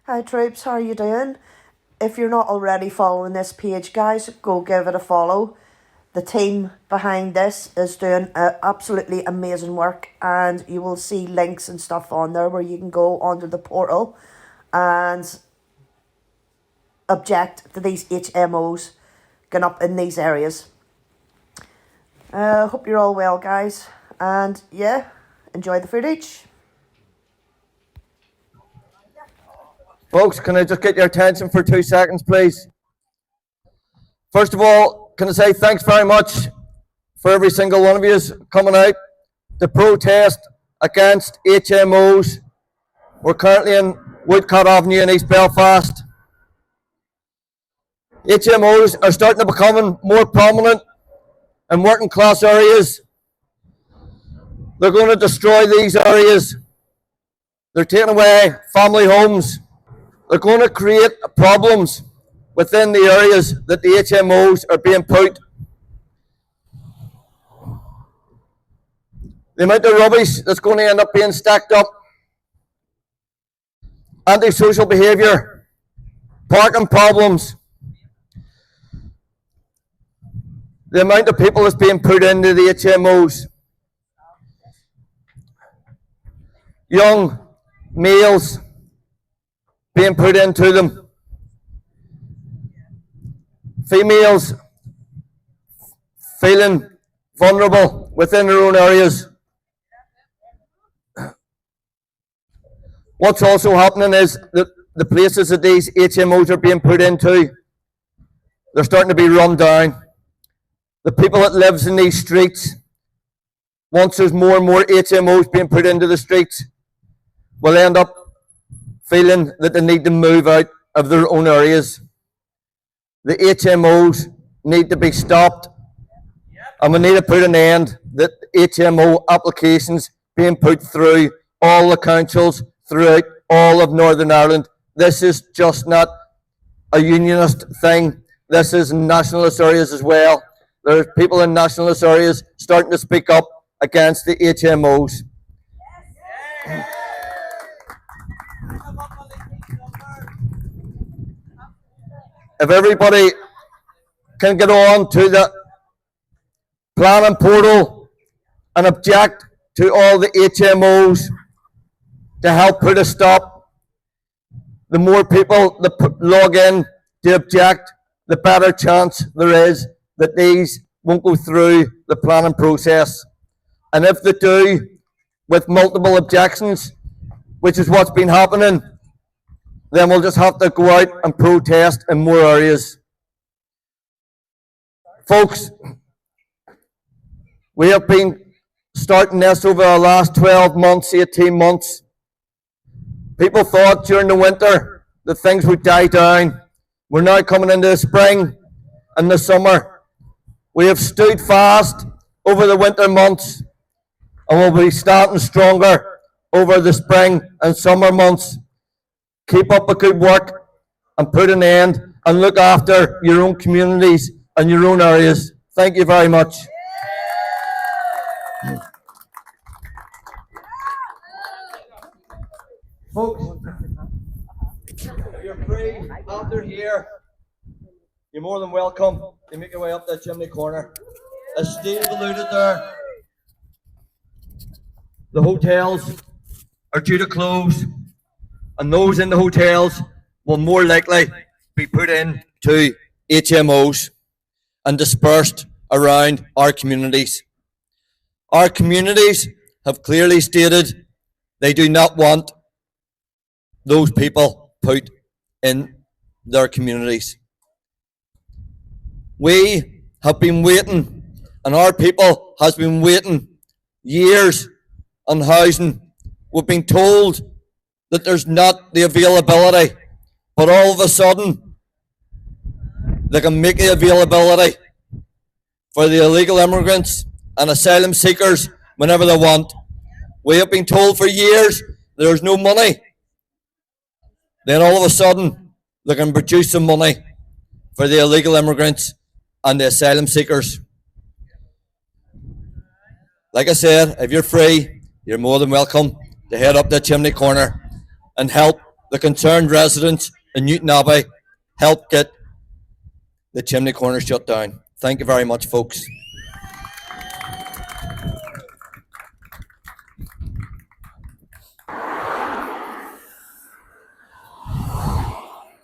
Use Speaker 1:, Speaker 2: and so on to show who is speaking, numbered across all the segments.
Speaker 1: Hi troops, how are you doing? If you're not already following this page, guys, go give it a follow. The team behind this is doing absolutely amazing work, and you will see links and stuff on there where you can go onto the portal and object to these HMOs going up in these areas. Hope you're all well, guys, and yeah, enjoy the footage.
Speaker 2: Folks, can I just get your attention for 2 seconds, please? First of all, can I say thanks very much for every single one of you coming out to protest against HMOs. We're currently in Woodcut Avenue in East Belfast. HMOs are starting to become more prominent in working class areas. They're going to destroy these areas. They're taking away family homes. They're going to create problems within the areas that the HMOs are being put. The amount of rubbish that's going to end up being stacked up, antisocial behaviour, parking problems, the amount of people that's being put into the HMOs, young males being put into them, females feeling vulnerable within their own areas. What's also happening is that the places that these HMOs are being put into, they're starting to be run down. The people that lives in these streets, once there's more and more HMOs being put into the streets, will end up feeling that they need to move out of their own areas. The HMOs need to be stopped, and we need to put an end to HMO applications being put through all the councils throughout all of Northern Ireland. This is just not a unionist thing. This is in nationalist areas as well. There's people in nationalist areas starting to speak up against the HMOs. If everybody can get on to the planning portal and object to all the HMOs to help put a stop, the more people that log in to object, the better chance there is that these won't go through the planning process. And if they do, with multiple objections, which is what's been happening, then we'll just have to go out and protest in more areas. Folks, we have been starting this over the last 12 months, 18 months. People thought during the winter that things would die down. We're now coming into the spring and the summer. We have stood fast over the winter months, and we'll be starting stronger over the spring and summer months. Keep up the good work and put an end and look after your own communities and your own areas. Thank you very much. Folks, if you're free after here, you're more than welcome to make your way up that Chimney Corner. As Steve alluded there, the hotels are due to close, and those in the hotels will more likely be put into HMOs and dispersed around our communities. Our communities have clearly stated they do not want those people put in their communities. We have been waiting, and our people has been waiting years on housing. We've been told that there's not the availability, but all of a sudden they can make the availability for the illegal immigrants and asylum seekers whenever they want. We have been told for years there's no money. Then all of a sudden they can produce some money for the illegal immigrants and the asylum seekers. Like I said, if you're free, you're more than welcome to head up to Chimney Corner and help the concerned residents in Newton Abbey helped get the Chimney Corner shut down. Thank you very much, folks.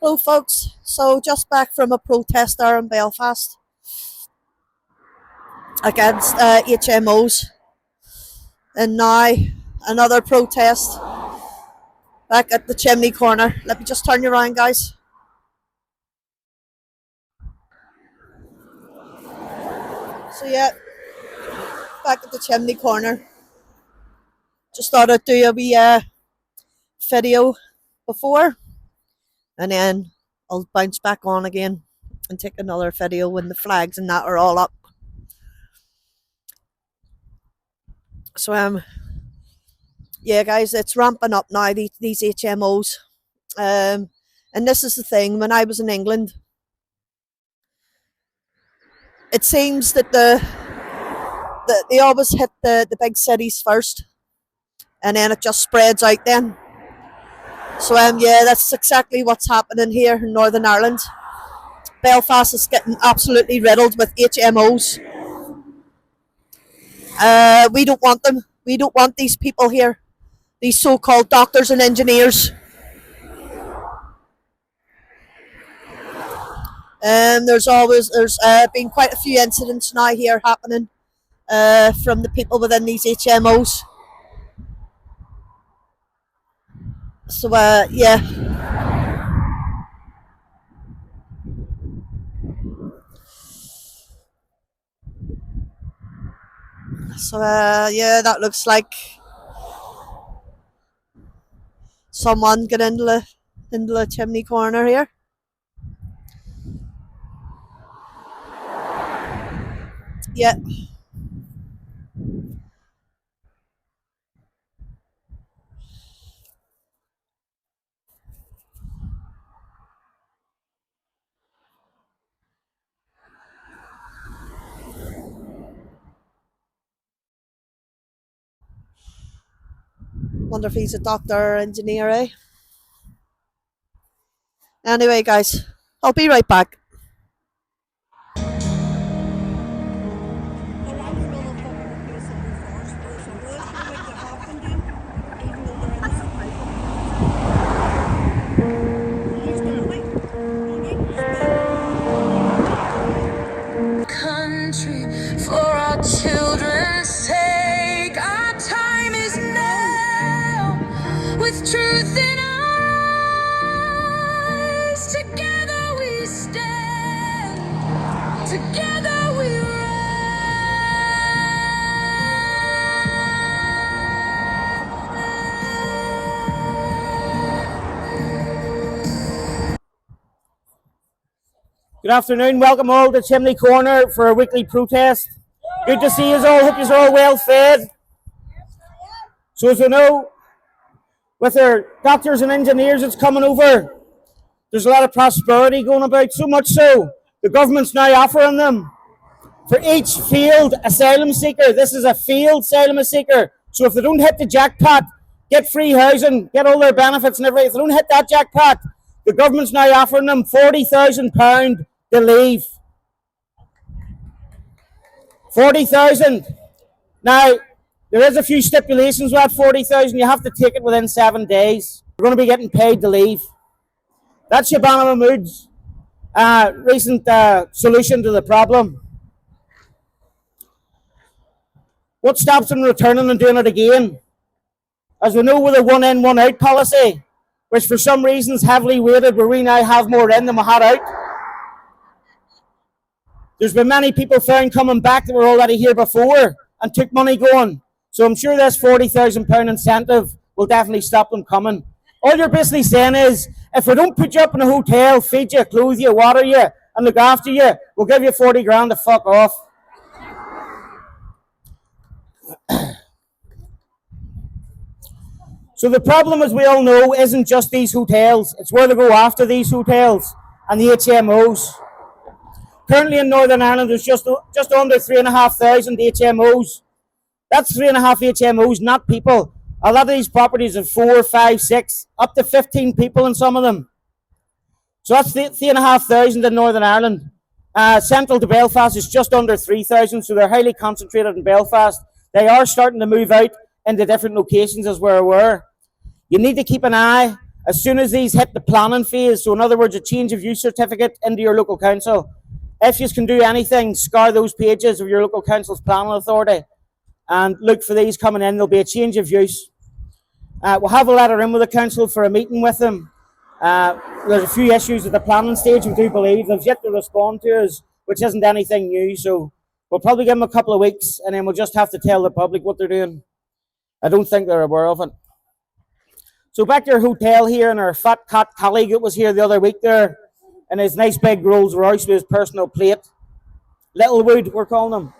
Speaker 1: Hello folks, so just back from a protest there in Belfast against HMOs, and now another protest back at the Chimney Corner. Let me just turn you around, guys. So yeah, back at the Chimney Corner. Just thought I'd do a wee video before, and then I'll bounce back on again and take another video when the flags and that are all up. So yeah guys, it's ramping up now, these HMOs. And this is the thing, when I was in England, it seems that they always hit the big cities first, and then it just spreads out then. So yeah, that's exactly what's happening here in Northern Ireland. Belfast is getting absolutely riddled with HMOs. We don't want them. We don't want these people here. These so-called doctors and engineers. There's been quite a few incidents now here happening from the people within these HMOs. So yeah. So yeah, that looks like someone got into the Chimney Corner here. Yeah. Wonder if he's a doctor or engineer, eh? Anyway, guys, I'll be right back.
Speaker 3: Country for our children's sake, our time is now. With truth in eyes, together we stand, together we
Speaker 4: Good afternoon. Welcome all to Chimney Corner for a weekly protest. Good to see you all. Hope you're all well fed. So as we know, with our doctors and engineers that's coming over, there's a lot of prosperity going about, so much so the government's now offering them for each failed asylum seeker. This is a failed asylum seeker. So if they don't hit the jackpot, get free housing, get all their benefits and everything, if they don't hit that jackpot, the government's now offering them £40,000 to leave. 40,000. Now, there is a few stipulations with that 40,000. You have to take it within 7 days. You're going to be getting paid to leave. That's Shabana Mahmood's recent solution to the problem. What stops them returning and doing it again? As we know, with a one in, one out policy, which for some reasons heavily weighted, where we now have more in than we had out. There's been many people found coming back that were already here before and took money going. So I'm sure this £40,000 incentive will definitely stop them coming. All you're basically saying is, if we don't put you up in a hotel, feed you, clothe you, water you, and look after you, we'll give you 40 grand to fuck off. So the problem, as we all know, isn't just these hotels. It's where they go after these hotels and the HMOs. Currently in Northern Ireland, there's just under 3,500 HMOs. That's 3.5 HMOs, not people. A lot of these properties have 4, 5, 6, up to 15 people in some of them. So that's 3,500 in Northern Ireland. Central to Belfast is just under 3,000, so they're highly concentrated in Belfast. They are starting to move out into different locations, as we're aware. You need to keep an eye as soon as these hit the planning phase, so in other words, a change of use certificate into your local council. If you can do anything, scour those pages of your local council's planning authority and look for these coming in. There'll be a change of use. We'll have a letter in with the council for a meeting with them. There's a few issues at the planning stage, we do believe. They've yet to respond to us, which isn't anything new, so we'll probably give them a couple of weeks and then we'll just have to tell the public what they're doing. I don't think they're aware of it. So back to our hotel here, and our fat cat colleague that was here the other week there, and his nice big Rolls Royce with his personal plate. Littlewood, we're calling him.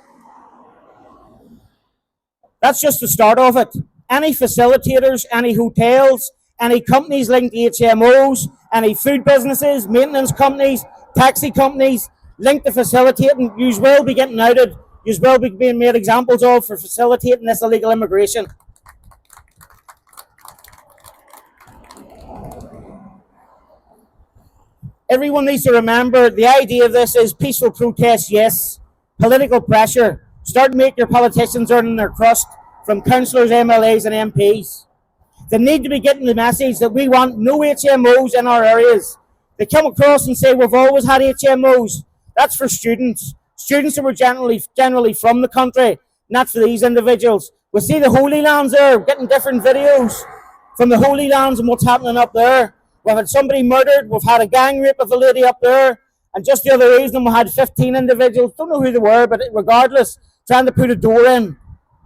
Speaker 4: That's just the start of it. Any facilitators, any hotels, any companies linked to HMOs, any food businesses, maintenance companies, taxi companies linked to facilitating, you will be getting outed. You will be being made examples of for facilitating this illegal immigration. Everyone needs to remember the idea of this is peaceful protest, yes. Political pressure. Start to make your politicians earning their crust from councillors, MLAs and MPs. They need to be getting the message that we want no HMOs in our areas. They come across and say we've always had HMOs. That's for students. Students who were generally from the country, not for these individuals. We see the Holy Lands there, getting different videos from the Holy Lands and what's happening up there. We've had somebody murdered, we've had a gang rape of a lady up there, and just the other evening we had 15 individuals, don't know who they were, but regardless, trying to put a door in.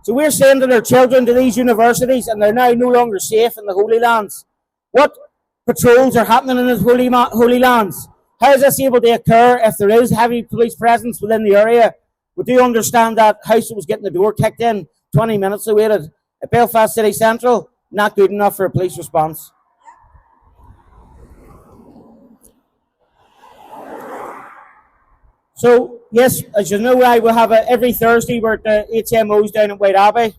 Speaker 4: So we're sending our children to these universities and they're now no longer safe in the Holy Lands. What patrols are happening in the Holy Lands? How is this able to occur if there is heavy police presence within the area? We do understand that house that was getting the door kicked in, 20 minutes awaited at Belfast City Central, not good enough for a police response. So, yes, as you know, I will have every Thursday we're at the HMOs down at White Abbey,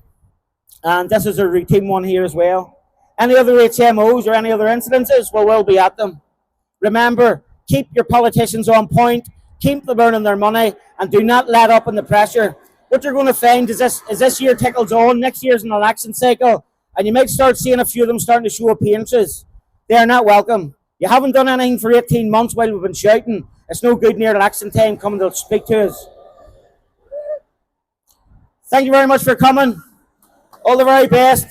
Speaker 4: and this is a routine one here as well. Any other HMOs or any other incidences, we'll be at them. Remember, keep your politicians on point, keep them earning their money, and do not let up on the pressure. What you're going to find is this year tickles on, next year's an election cycle, and you might start seeing a few of them starting to show appearances. They are not welcome. You haven't done anything for 18 months while we've been shouting. It's no good near election time coming to speak to us. Thank you very much for coming. All the very best.